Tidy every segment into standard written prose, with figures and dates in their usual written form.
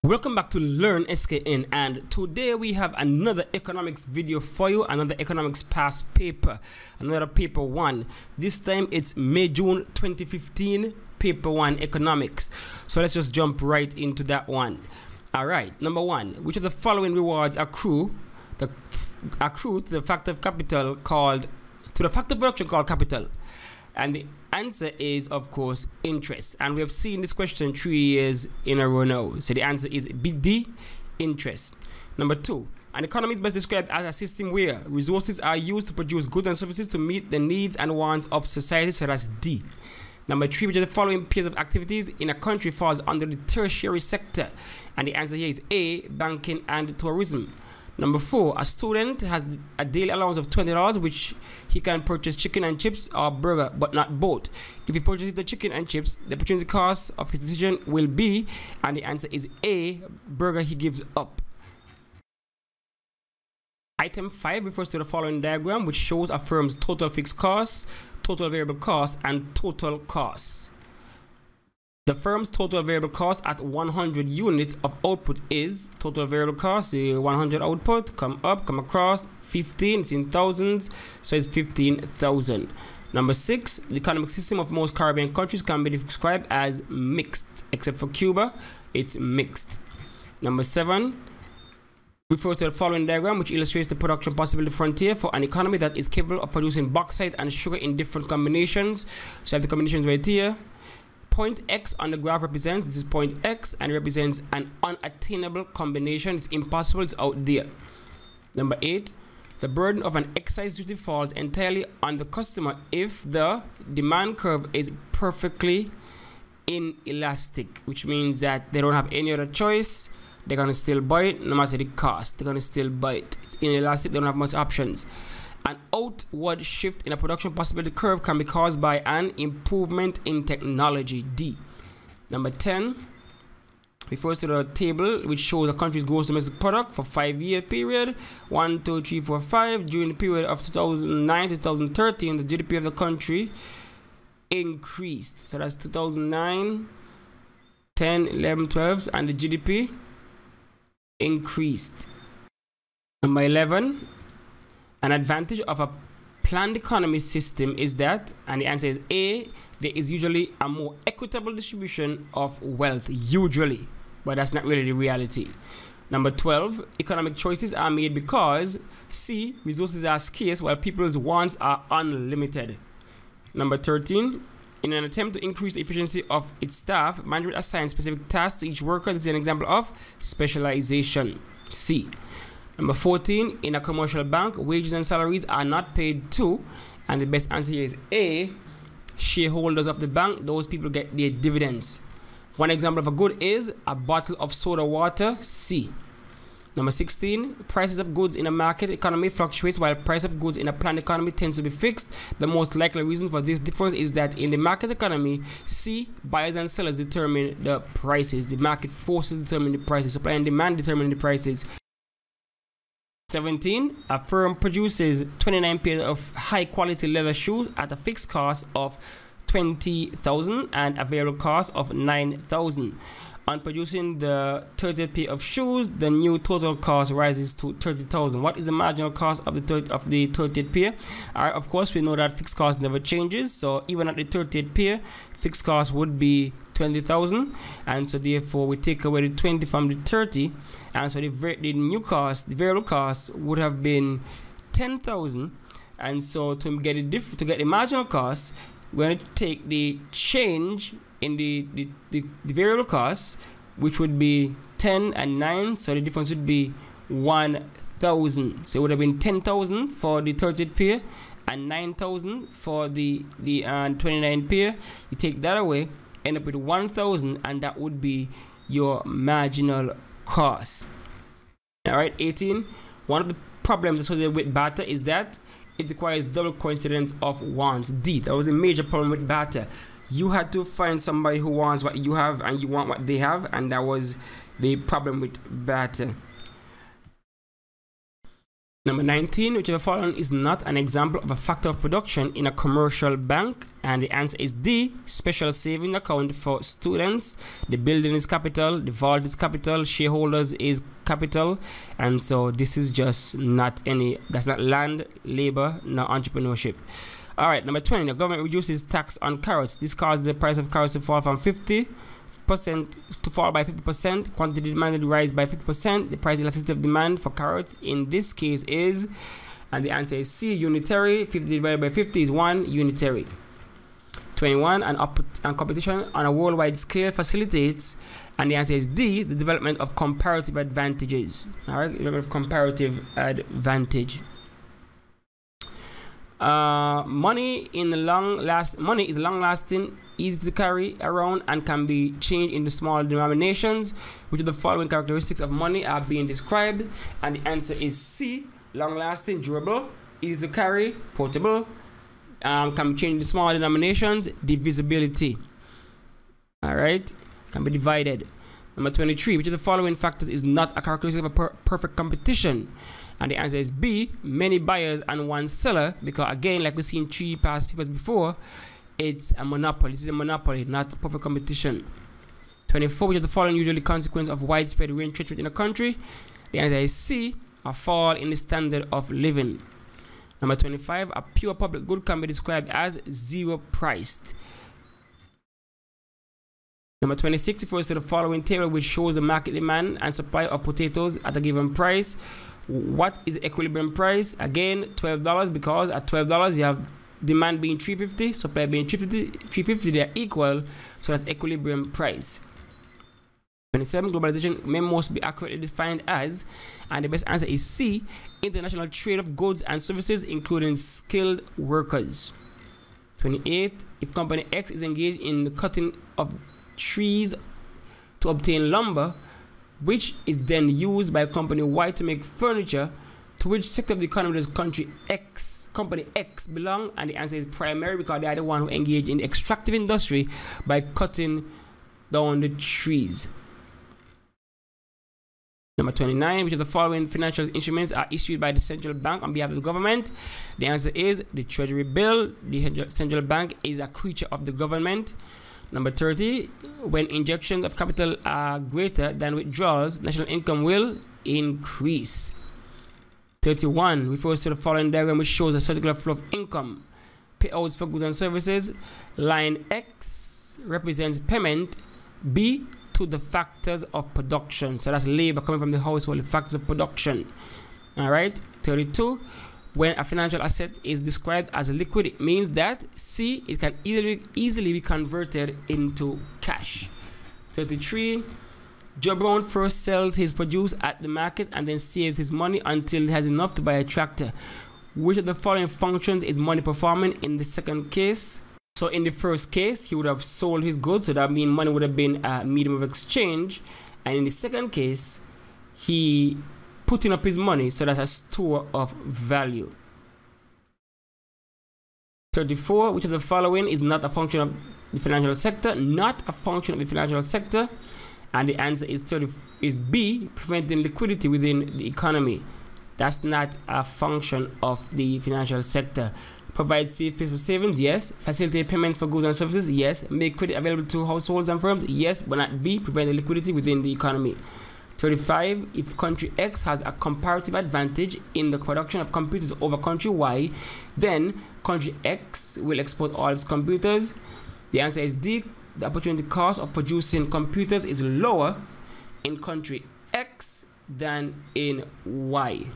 Welcome back to Learn SKN, and today we have another economics video for you, another economics past paper, another paper 1. This time it's May-June 2015, paper 1 economics. So let's just jump right into that one. Alright, number 1, which of the following rewards accrue to the factor of capital called, to the factor of production called capital? And the answer is, of course, interest. And we have seen this question 3 years in a row now. So the answer is D, interest. Number 2, an economy is best described as a system where resources are used to produce goods and services to meet the needs and wants of society. So that's D. Number 3, which of the following pairs of activities in a country falls under the tertiary sector? And the answer here is A, banking and tourism. Number 4, a student has a daily allowance of $20, which he can purchase chicken and chips or burger, but not both. If he purchases the chicken and chips, the opportunity cost of his decision will be, and the answer is A, burger he gives up. Item 5 refers to the following diagram, which shows a firm's total fixed costs, total variable costs, and total costs. The firm's total variable cost at 100 units of output is total variable cost, 100 output, come up, come across, 15, it's in thousands, so it's 15,000. Number 6, the economic system of most Caribbean countries can be described as mixed, except for Cuba, it's mixed. Number 7 refers to the following diagram, which illustrates the production possibility frontier for an economy that is capable of producing bauxite and sugar in different combinations. So I have the combinations right here. Point X on the graph represents, this is point X, and represents an unattainable combination. It's impossible, it's out there. Number 8, the burden of an excise duty falls entirely on the customer if the demand curve is perfectly inelastic, which means that they don't have any other choice. They're going to still buy it no matter the cost. They're going to still buy it. It's inelastic, they don't have much options. An outward shift in a production possibility curve can be caused by an improvement in technology, D. Number 10 refers to the table which shows a country's gross domestic product for 5-year period, 1, 2, 3, 4, 5. During the period of 2009 to 2013, the GDP of the country increased. So that's 2009, 10, 11, 12, and the GDP increased. Number 11, an advantage of a planned economy system is that, and the answer is A, there is usually a more equitable distribution of wealth, usually, but that's not really the reality. Number 12, economic choices are made because C, resources are scarce while people's wants are unlimited. Number 13, in an attempt to increase the efficiency of its staff, management assigns specific tasks to each worker. This is an example of specialization, C. Number 14, in a commercial bank, wages and salaries are not paid to, and the best answer here is A, shareholders of the bank, those people get their dividends. One example of a good is a bottle of soda water, C. Number 16, prices of goods in a market economy fluctuates while price of goods in a planned economy tends to be fixed. The most likely reason for this difference is that in the market economy, C, buyers and sellers determine the prices. The market forces determine the prices. Supply and demand determine the prices. 17, a firm produces 29 pairs of high quality leather shoes at a fixed cost of 20,000 and a variable cost of 9,000. On producing the 30th pair of shoes, the new total cost rises to 30,000. What is the marginal cost of the 30th pair? Of course, we know that fixed cost never changes, so even at the 30th pair, fixed cost would be 20,000, and so therefore we take away the 20 from the 30, and so the new cost, the variable cost, would have been 10,000, and so to get the marginal cost, we're going to take the change in the variable cost, which would be 10 and 9, so the difference would be 1,000. So it would have been 10,000 for the 30th pair and 9,000 for the 29 pair. You take that away, end up with 1,000, and that would be your marginal cost. All right, 18. One of the problems associated with barter is that it requires double coincidence of wants. D, that was a major problem with barter. You had to find somebody who wants what you have and you want what they have, and that was the problem with barter. Number 19, which of the following is not an example of a factor of production in a commercial bank? And the answer is D, special saving account for students. The building is capital, the vault is capital, shareholders is capital, and so this is just not any, that's not land, labor, no entrepreneurship. All right, number 20, the government reduces tax on carrots. This causes the price of carrots to fall from 50% to fall by 50%, quantity demanded rise by 50%. The price elasticity of demand for carrots in this case is, and the answer is C, unitary. 50 divided by 50 is 1, unitary. 21, and competition on a worldwide scale facilitates, and the answer is D, the development of comparative advantages. All right, development of comparative advantage. Money is long-lasting, easy to carry around, and can be changed into small denominations. Which of the following characteristics of money are being described? And the answer is C, long-lasting, durable, easy to carry, portable, can be changed into small denominations, divisibility. All right, can be divided. Number 23, which of the following factors is not a characteristic of a perfect competition? And the answer is B, many buyers and one seller, because again, like we've seen 3 past papers before, it's a monopoly. This is a monopoly, not perfect competition. 24, which of the following usually consequence of widespread retrenchment in a country? The answer is C, a fall in the standard of living. Number 25, a pure public good can be described as zero priced. Number 26 refers to the following table, which shows the market demand and supply of potatoes at a given price. What is the equilibrium price? Again, $12, because at $12 you have demand being $3.50, supply being $3.50, they are equal, so that's equilibrium price. 27, globalization may most be accurately defined as, and the best answer is C, international trade of goods and services, including skilled workers. 28, if company X is engaged in the cutting of trees to obtain lumber, which is then used by company Y to make furniture, to which sector of the economy does company X belong? And the answer is primary, because they are the one who engage in the extractive industry by cutting down the trees. Number 29, which of the following financial instruments are issued by the central bank on behalf of the government? The answer is the treasury bill. The central bank is a creature of the government. Number 30, when injections of capital are greater than withdrawals, national income will increase. 31 refers to the following diagram, which shows a circular flow of income. Payouts for goods and services. Line X represents payment. B, to the factors of production. So that's labor coming from the household, the factors of production. All right. 32, when a financial asset is described as liquid, it means that C, it can easily be converted into cash. 33, Joe Brown first sells his produce at the market and then saves his money until he has enough to buy a tractor. Which of the following functions is money performing in the second case? So in the first case, he would have sold his goods, so that means money would have been a medium of exchange. And in the second case, he putting up his money, so that's a store of value. 34, which of the following is not a function of the financial sector? Not a function of the financial sector. And the answer is B, preventing liquidity within the economy. That's not a function of the financial sector. Provide safe place for savings, yes. Facilitate payments for goods and services, yes. Make credit available to households and firms, yes. But not B, prevent the liquidity within the economy. 35, if country X has a comparative advantage in the production of computers over country Y, then country X will export all its computers. The answer is D, the opportunity cost of producing computers is lower in country X than in Y.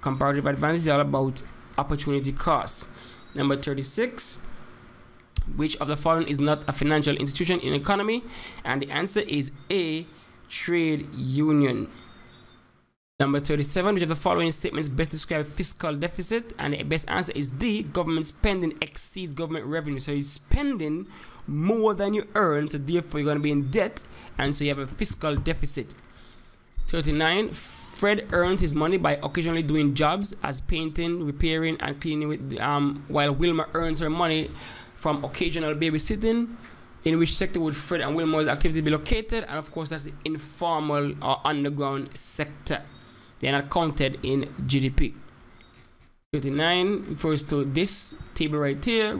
Comparative advantage is all about opportunity cost. Number 36, which of the following is not a financial institution in economy? And the answer is A, trade union. Number 37, which of the following statements best describe fiscal deficit? And the best answer is D, government spending exceeds government revenue. So you're spending more than you earn, so therefore you're going to be in debt, and so you have a fiscal deficit. 39, Fred earns his money by occasionally doing jobs as painting, repairing, and cleaning, while Wilma earns her money from occasional babysitting. In which sector would Fred and Wilma's activity be located? And of course, that's the informal or underground sector. They are not counted in GDP. 39 refers to this table right here.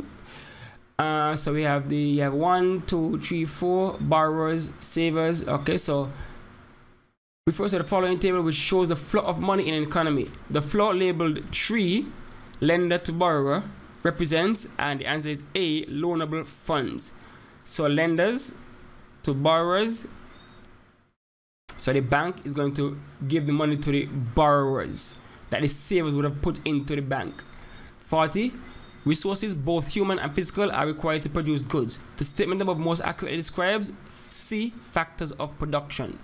So we have you have 1, 2, 3, 4 borrowers, savers. Okay, so refers to the following table, which shows the flow of money in an economy. The flow labeled 3, lender to borrower, represents, and the answer is A, loanable funds. So lenders to borrowers. So the bank is going to give the money to the borrowers that the savers would have put into the bank. 40. Resources, both human and physical, are required to produce goods. The statement above most accurately describes C, factors of production.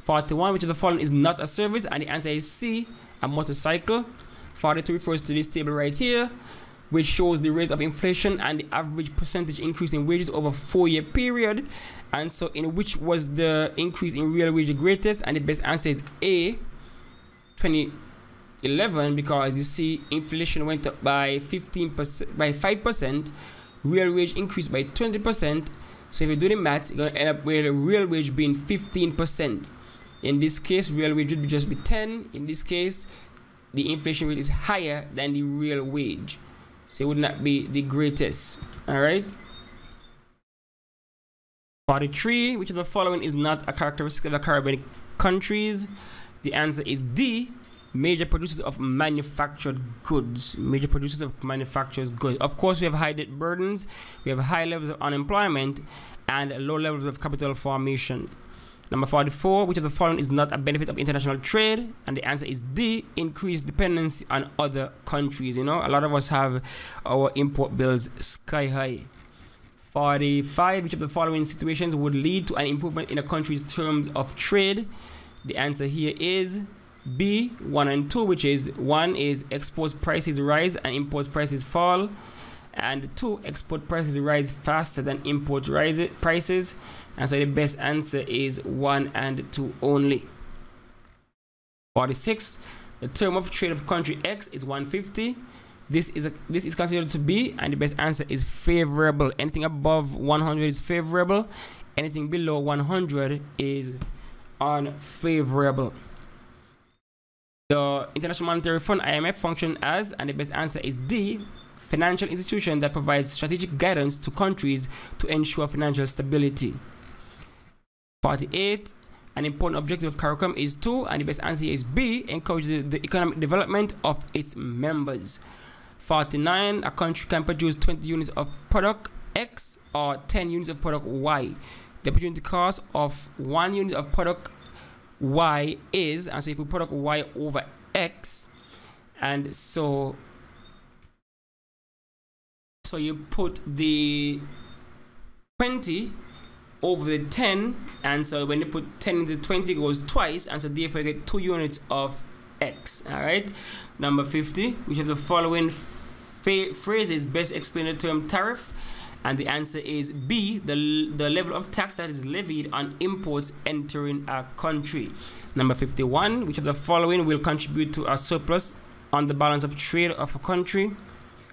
41. Which of the following is not a service? And the answer is C, a motorcycle. 42 refers to this table right here, which shows the rate of inflation and the average percentage increase in wages over a 4-year period. And so in which was the increase in real wage the greatest? And the best answer is A, 2011, because you see inflation went up by 5%, real wage increased by 20%. So if you do the math, you're going to end up with a real wage being 15%. In this case, real wage would just be 10. In this case, the inflation rate is higher than the real wage, so it would not be the greatest. All right. 43. Which of the following is not a characteristic of the Caribbean countries? The answer is D, major producers of manufactured goods. Major producers of manufactured goods. Of course, we have high debt burdens, we have high levels of unemployment, and low levels of capital formation. Number 44. Which of the following is not a benefit of international trade? And the answer is D, increased dependency on other countries. You know, a lot of us have our import bills sky high. 45. Which of the following situations would lead to an improvement in a country's terms of trade? The answer here is B, 1 and 2, which is 1 is export prices rise and import prices fall, and 2, export prices rise faster than import prices. And so the best answer is 1 and 2 only. 46. The term of trade of country X is 150. This is considered to be, and the best answer is favorable. Anything above 100 is favorable. Anything below 100 is unfavorable. The International Monetary Fund, IMF, function as, and the best answer is D, financial institution that provides strategic guidance to countries to ensure financial stability. 48. An important objective of CARICOM is to, and the best answer is B, encourage the economic development of its members. 49. A country can produce 20 units of product X or 10 units of product Y. The opportunity cost of 1 unit of product Y is, and so you put product Y over X, and so you put the 20 over the 10, and so when you put 10 into 20 it goes twice, and so therefore you get 2 units of X. All right. Number 50. Which of the following phrases best explain the term tariff? And the answer is B, the level of tax that is levied on imports entering a country. Number 51. Which of the following will contribute to a surplus on the balance of trade of a country?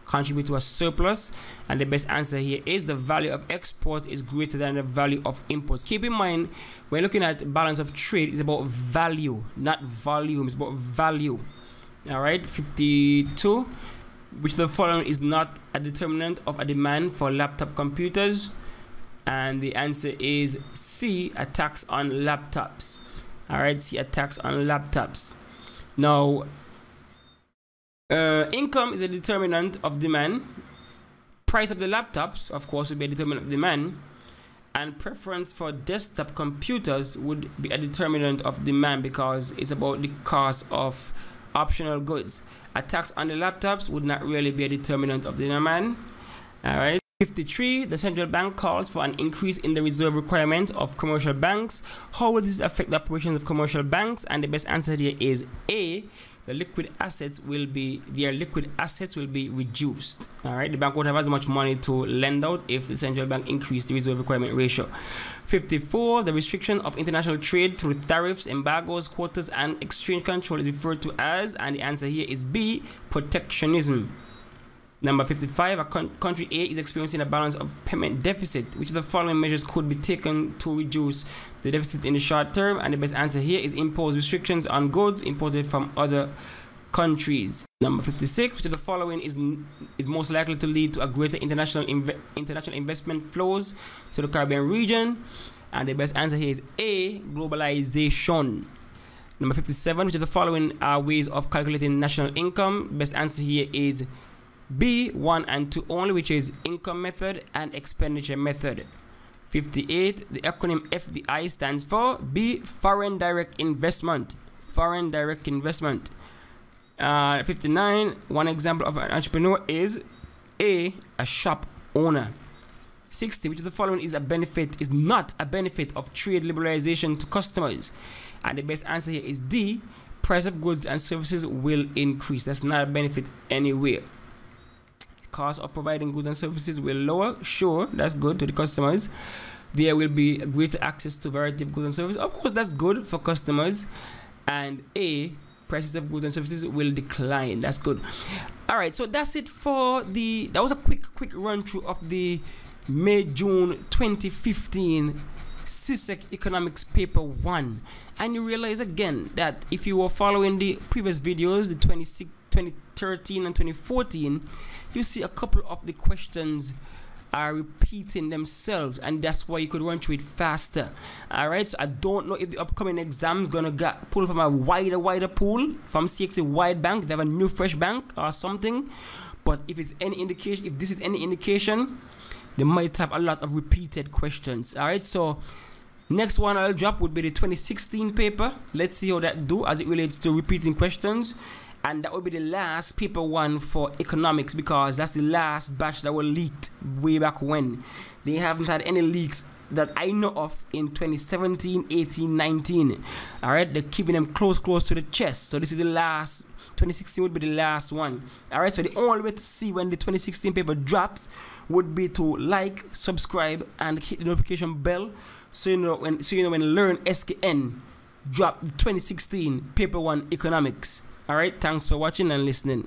Contribute to a surplus, and the best answer here is the value of exports is greater than the value of imports. Keep in mind, when looking at balance of trade, it's about value, not volume. It's about value. All right. 52. Which of the following is not a determinant of a demand for laptop computers? And the answer is C, a tax on laptops. All right, C, a tax on laptops. Now, income is a determinant of demand. Price of the laptops, of course, would be a determinant of demand. And preference for desktop computers would be a determinant of demand because it's about the cost of optional goods. A tax on the laptops would not really be a determinant of the demand. All right. 53. The central bank calls for an increase in the reserve requirements of commercial banks. How will this affect the operations of commercial banks? And the best answer here is A, their liquid assets will be reduced. All right, the bank won't have as much money to lend out if the central bank increased the reserve requirement ratio. 54. The restriction of international trade through tariffs, embargoes, quotas, and exchange control is referred to as, and the answer here is B, protectionism. Number 55. A country A is experiencing a balance of payment deficit. Which of the following measures could be taken to reduce the deficit in the short term? And the best answer here is impose restrictions on goods imported from other countries. Number 56, which of the following is most likely to lead to a greater international investment flows to the Caribbean region? And the best answer here is A, globalization. Number 57, which of the following are ways of calculating national income? Best answer here is B, 1 and 2 only, which is income method and expenditure method. 58, the acronym FDI stands for B, foreign direct investment. Foreign direct investment. 59, one example of an entrepreneur is A, a shop owner. 60, which of the following is not a benefit of trade liberalization to customers? And the best answer here is D, price of goods and services will increase. That's not a benefit anywhere. Cost of providing goods and services will lower. Sure, that's good to the customers. There will be greater access to variety of goods and services. Of course, that's good for customers. And A, prices of goods and services will decline. That's good. All right, so that's it for that was a quick run through of the May-June 2015 CSEC Economics Paper 1. And you realize again that if you were following the previous videos, the 2013 and 2014, you see a couple of the questions are repeating themselves, and that's why you could run through it faster. All right, so I don't know if the upcoming exam is gonna get pulled from a wider pool from CSEC wide bank. They have a new fresh bank or something, but if it's any indication, if this is any indication, they might have a lot of repeated questions. All right, so next one I'll drop would be the 2016 paper. Let's see how that do as it relates to repeating questions. And that will be the last paper 1 for economics, because that's the last batch that were leaked way back when. They haven't had any leaks that I know of in 2017, 18, 19. All right, they're keeping them close to the chest. So this is the last. 2016 would be the last one. All right, so the only way to see when the 2016 paper drops would be to like, subscribe, and hit the notification bell, so you know when Learn SKN drop the 2016 paper 1 economics. All right, thanks for watching and listening.